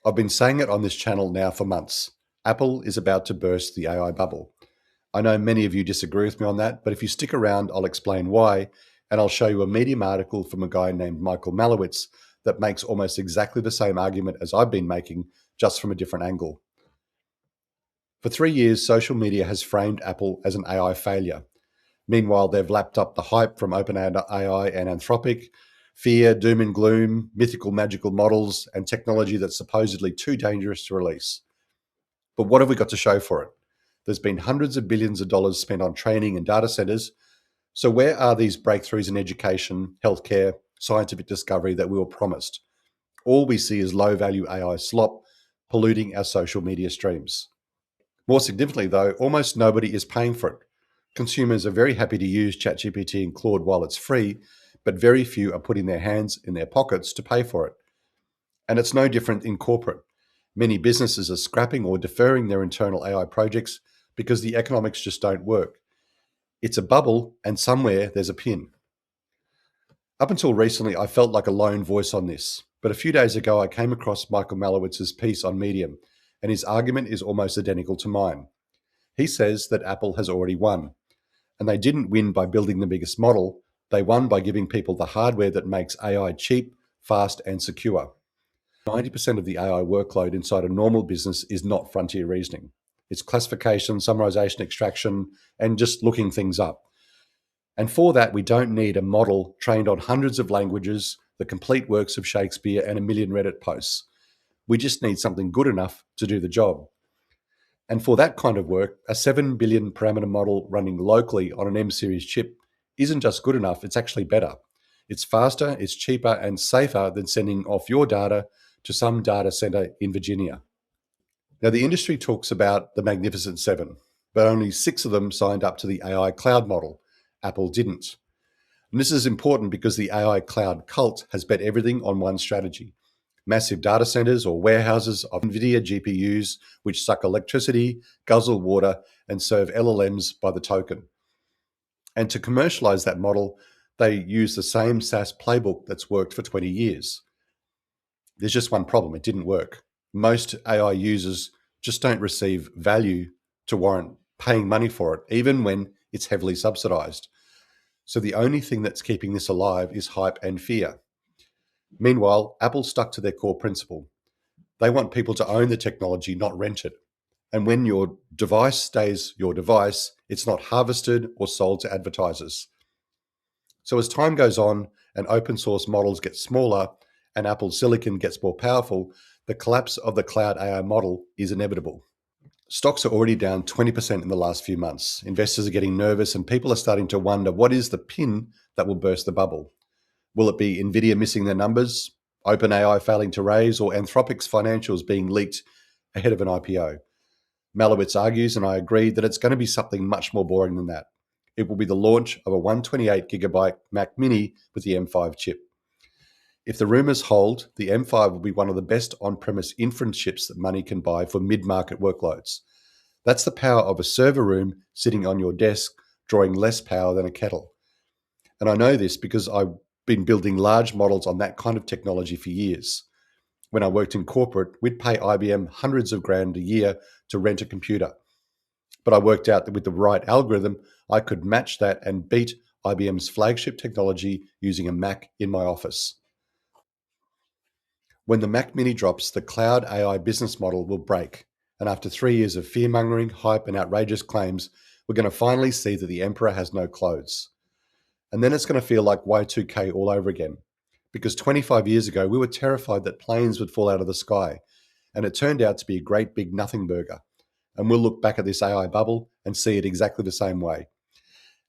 I've been saying it on this channel now for months. Apple is about to burst the AI bubble. I know many of you disagree with me on that, but if you stick around, I'll explain why, and I'll show you a Medium article from a guy named Michal Malewicz that makes almost exactly the same argument as I've been making, just from a different angle. For 3 years, social media has framed Apple as an AI failure. Meanwhile, they've lapped up the hype from OpenAI and Anthropic, fear, doom and gloom, mythical magical models, and technology that's supposedly too dangerous to release. But what have we got to show for it? There's been hundreds of billions of dollars spent on training and data centers. So where are these breakthroughs in education, healthcare, scientific discovery that we were promised? All we see is low-value AI slop polluting our social media streams. More significantly, though, almost nobody is paying for it. Consumers are very happy to use ChatGPT and Claude while it's free, but very few are putting their hands in their pockets to pay for it. And it's no different in corporate. Many businesses are scrapping or deferring their internal AI projects because the economics just don't work. It's a bubble, and somewhere there's a pin. Up until recently, I felt like a lone voice on this, but a few days ago I came across Michal Malewicz's piece on Medium, and his argument is almost identical to mine. He says that Apple has already won, and they didn't win by building the biggest model, they won by giving people the hardware that makes AI cheap, fast, and secure. 90% of the AI workload inside a normal business is not frontier reasoning. It's classification, summarization, extraction, and just looking things up. And for that, we don't need a model trained on hundreds of languages, the complete works of Shakespeare, and a million Reddit posts. We just need something good enough to do the job. And for that kind of work, a 7 billion parameter model running locally on an M-series chip isn't just good enough, it's actually better. It's faster, it's cheaper, and safer than sending off your data to some data center in Virginia. Now, the industry talks about the Magnificent Seven, but only 6 of them signed up to the AI cloud model. Apple didn't. And this is important because the AI cloud cult has bet everything on one strategy: massive data centers or warehouses of NVIDIA GPUs, which suck electricity, guzzle water, and serve LLMs by the token. And to commercialize that model, they use the same SaaS playbook that's worked for 20 years. There's just one problem: it didn't work. Most AI users just don't receive value to warrant paying money for it, even when it's heavily subsidized. So the only thing that's keeping this alive is hype and fear. Meanwhile, Apple stuck to their core principle. They want people to own the technology, not rent it. And when your device stays your device, it's not harvested or sold to advertisers. So as time goes on and open source models get smaller and Apple's silicon gets more powerful, the collapse of the cloud AI model is inevitable. Stocks are already down 20% in the last few months. Investors are getting nervous and people are starting to wonder, what is the pin that will burst the bubble? Will it be NVIDIA missing their numbers, OpenAI failing to raise, or Anthropic's financials being leaked ahead of an IPO? Malewicz argues, and I agree, that it's going to be something much more boring than that. It will be the launch of a 128GB Mac Mini with the M5 chip. If the rumors hold, the M5 will be one of the best on-premise inference chips that money can buy for mid-market workloads. That's the power of a server room sitting on your desk, drawing less power than a kettle. And I know this because I've been building large models on that kind of technology for years. When I worked in corporate, we'd pay IBM hundreds of grand a year to rent a computer. But I worked out that with the right algorithm, I could match that and beat IBM's flagship technology using a Mac in my office. When the Mac Mini drops, the cloud AI business model will break. And after 3 years of fear-mongering, hype, and outrageous claims, we're going to finally see that the emperor has no clothes. And then it's going to feel like Y2K all over again. Because 25 years ago, we were terrified that planes would fall out of the sky. And it turned out to be a great big nothing burger. And we'll look back at this AI bubble and see it exactly the same way.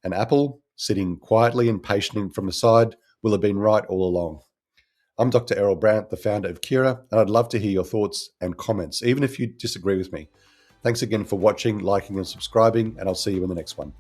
And Apple, sitting quietly and patiently from the side, will have been right all along. I'm Dr. Errol Brandt, the founder of Kiraa, and I'd love to hear your thoughts and comments, even if you disagree with me. Thanks again for watching, liking, and subscribing, and I'll see you in the next one.